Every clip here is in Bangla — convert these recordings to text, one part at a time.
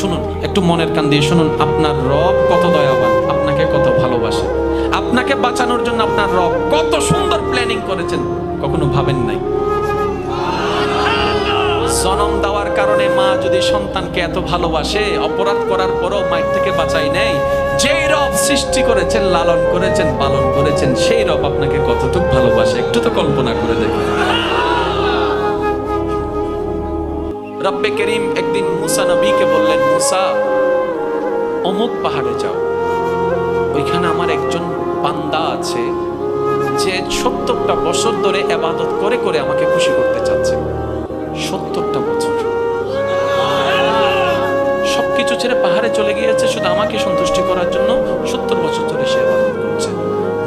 শুনুন, একটু মনের কান দিয়ে শুনুন, আপনার রব কত দয়াবান, আপনাকে কত ভালোবাসে, আপনাকে বাঁচানোর জন্য আপনার রব কত সুন্দর প্ল্যানিং করেছেন, কখনো ভাবেন নাই? জন্ম দেওয়ার কারণে মা যদি সন্তানকে এত ভালোবাসে, অপরাধ করার পরও মায়ের থেকে বাঁচাই নেই, যেই রব সৃষ্টি করেছেন, লালন করেছেন, পালন করেছেন, সেই রব আপনাকে কতটুকু ভালোবাসে একটু তো কল্পনা করে দেখুন। রব্বে করিম একদিন মুসা নবীকে বললেন, মুসা অমুক পাহাড়ে যাও, ওইখানে আমার একজন বান্দা আছে যে 70টা বছর ধরে ইবাদত করে করে আমাকে খুশি করতে চাচ্ছে। 70টা বছর সবকিছু ছেড়ে পাহাড়ে চলে গিয়েছে শুধু আমাকে সন্তুষ্টি করার জন্য। 70 বছর ধরে সে ইবাদত করছে।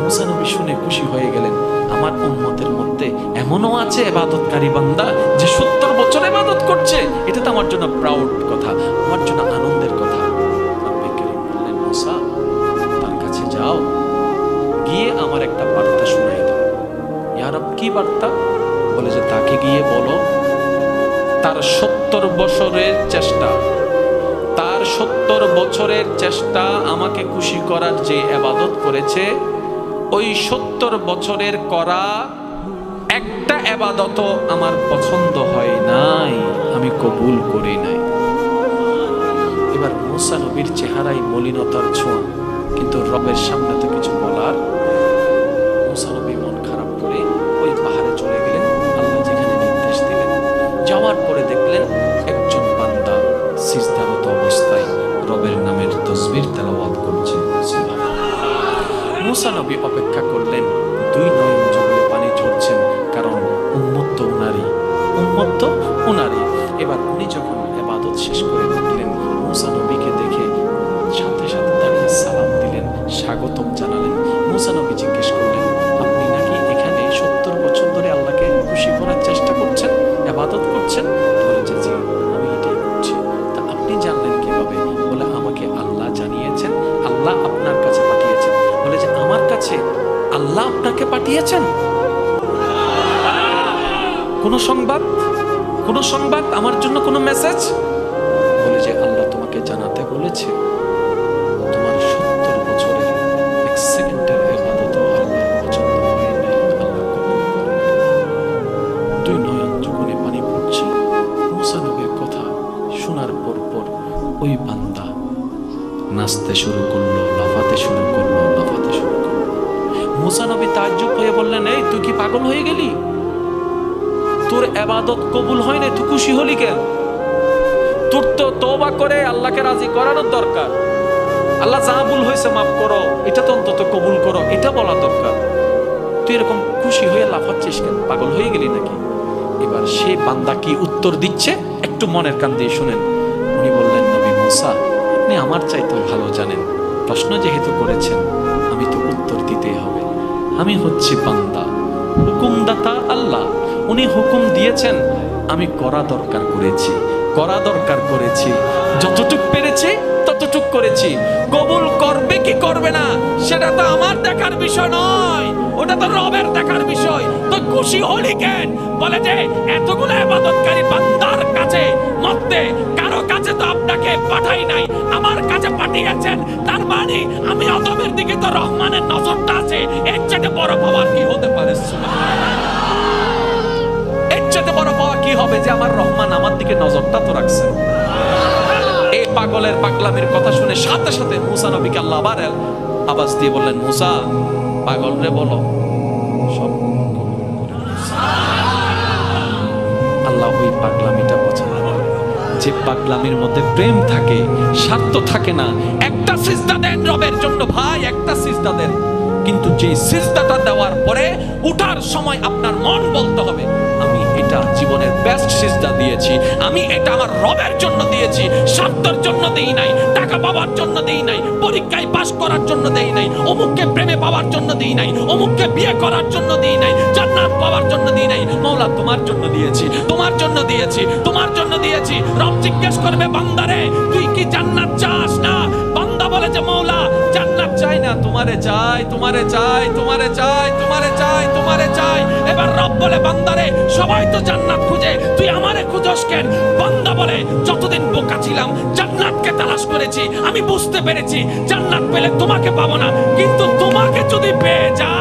মুসা নবী শুনে খুশি হয়ে গেলেন, আমার উম্মতের মধ্যে এমনও আছে ইবাদতকারী বান্দা যে 70 বছর ইবাদত করছে, এটা তো আমার জন্য প্রাউড কথা, আমার জন্য আনন্দের কথা। রব্বে করিম বললেন, মুসা তার কাছে যাও, গিয়ে আমার একটা বার্তা শোনাই দাও। ইয়া রব, কি বার্তা? বলে যে তাকে গিয়ে বলো তার 70 বছরের চেষ্টা, তার 70 বছরের চেষ্টা আমাকে খুশি করার যে ইবাদত করেছে, ওই 70 বছরের করা একটা ইবাদতও আমার পছন্দ হয় নাই, আমি কবুল করি নাই। এবার মুসা নবীর চেহারায় মলিনতার ছোঁয়া, কিন্তু রবের সামনে তো কিছু বলার। মুসা নবী মন খারাপ করে ওই পাহাড়ে চলে গেলেন, আল্লাহ যেখানে নির্দেশ দিলেন। যাওয়ার পরে দেখলেন একজন বান্দা সিজদারত অবস্থায় রবের নামের তাসবিহ তেলাওয়াত করছে। মুসা নবী অপেক্ষা করলেন, 2 নয়ন যুগলে পানি ঝরছেন, কারণ উম্মত তো উনারই, উম্মত তো উনারই। এবার উনি যখন ইবাদত শেষ করে উঠলেন, মুসা নবীকে দেখে সাথে সাথে দাঁড়িয়ে সালাম দিলেন, স্বাগতম জানালেন। মুসা নবী জিজ্ঞেস করলেন, আপনি নাকি এখানে 70 বছর ধরে আল্লাহকে খুশি করার চেষ্টা করছেন, ইবাদত করছেন? বলেছে, জি আমি এটাই করছি। তা আপনি জানলেন কিভাবে? বলে, আমাকে আল্লাহ জানিয়েছেন, আল্লাহ আপনার কাছে পাঠিয়েছেন। বলে যে আমার কাছে আল্লাহ আপনাকে পাঠিয়েছেন? কোন সংবাদ, কোন সংবাদ, আমার জন্য কোন মেসেজ? বলে যে আল্লাহ তোমাকে জানাতে বলেছে তোমার 70 বছরের 1 সেকেন্ডের ইবাদত আল্লাহর পছন্দ হয় নাই, আল্লাহ কবুল করে নাই। 2 নয়ন যুগলে পানি পড়ছে। মুসা নবীর কথা শোনার পর ওই বান্দা নাচতে শুরু করলো, লাফাতে শুরু করলো, লাফাতে শুরু করলো। মুসা নবী তাজ্জুব হয়ে বললেন, এই তুই কি পাগল হয়ে গেলি? তোর ইবাদত কবুল হয় না, তুই খুশি হলি কেন? তোর তো তওবা করে আল্লাহকে রাজি করানোর দরকার। আল্লাহ যা ভুল হয়েছে মাফ করো, এটা তো অন্তত কবুল করো, এটা বলা দরকার। তুই এরকম খুশি হয়ে লাফাচ্ছিস কেন? পাগল হয়ে গেলি নাকি? এবার সে বান্দা কি উত্তর দিচ্ছে একটু মনের কান দিয়ে শুনেন। উনি বললেন, নবী মুসা আপনি আমার চাইতে ভালো জানেন, প্রশ্ন যেহেতু করেছেন আমি তো উত্তর দিতেই হবে। আমি হচ্ছি বান্দা, হুকুমদাতা আল্লাহ, উনি হুকুম দিয়েছেন, আমি করা দরকার করেছি, করা দরকার করেছি, যতটুক পেরেছি ততটুক করেছি। কবুল করবে কি করবে না সেটা তো আমার দেখার বিষয় নয়, ওটা তো রবের দেখার বিষয়। তো খুশি হলি কেন? বলে যে এতগুলো ইবাদতকারী বান্দার কাছে মধ্যে কারো কাছে তো আপনাকে পাঠাই নাই, আমার কাছে পাঠিয়েছেন। তার মানে আমি আদমের দিকে তো রহমানের নজরটা আছে, এর চেয়ে বড় পাওয়ার কি হতে পারে? এর চেয়ে বড় পাওয়া কি হবে যে আমার রহমান আমার দিকে নজরটা তো রাখছে। এই পাগলের পাগলামির কথা শুনে সাথে সাথে মুসা নবীকে আল্লাহ আবার আওয়াজ দিয়ে বললেন, মুসা পাগল রে বলো সব। আল্লাহ ওই পাগলামিটা পছন্দ করে, যে পাগলামির মধ্যে প্রেম থাকে, স্বার্থ থাকে না। একটা সিজদা দেন রবের জন্য ভাই, একটা সিজদা দেন, কিন্তু যে সিজদাটা দেওয়ার পরে উঠার সময় আপনার মন বলতে হবে, আমি এটা জীবনের বেস্ট সিজদা দিয়েছি, আমি এটা আমার রবের জন্য দিয়েছি, স্বার্থের জন্য দেই নাই, টাকা পাওয়ার জন্য দেই নাই, পরীক্ষায় পাস করার জন্য দেই নাই, অমুককে প্রেমে পাওয়ার জন্য দেই নাই, অমুককে বিয়ে করার জন্য দেই নাই, জান্নাত পাওয়ার জন্য দেই নাই। মওলা তোমার জন্য দিয়েছি, তোমার জন্য দিয়েছি, তোমার জন্য দিয়েছি। রব জিজ্ঞেস করবে, বান্দারে তুই কি জান্নাত চাস না? বান্দা বলে যে মওলা জান্নাত চাই না, তোমারে চাই, তোমারে চাই, তোমারে চাই, তোমারে চাই, তোমারে চাই। এবার রব বলে বান্দারে সবাই তো জান্নাত খুঁজে, তুই আমারে খুঁজস কেন? বান্দা বলে যতদিন বোকা ছিলাম জান্নাতকে তালাশ করেছি, আমি বুঝতে পেরেছি জান্নাত পেলে তোমাকে পাবো না, কিন্তু তোমাকে যদি পেয়ে যাই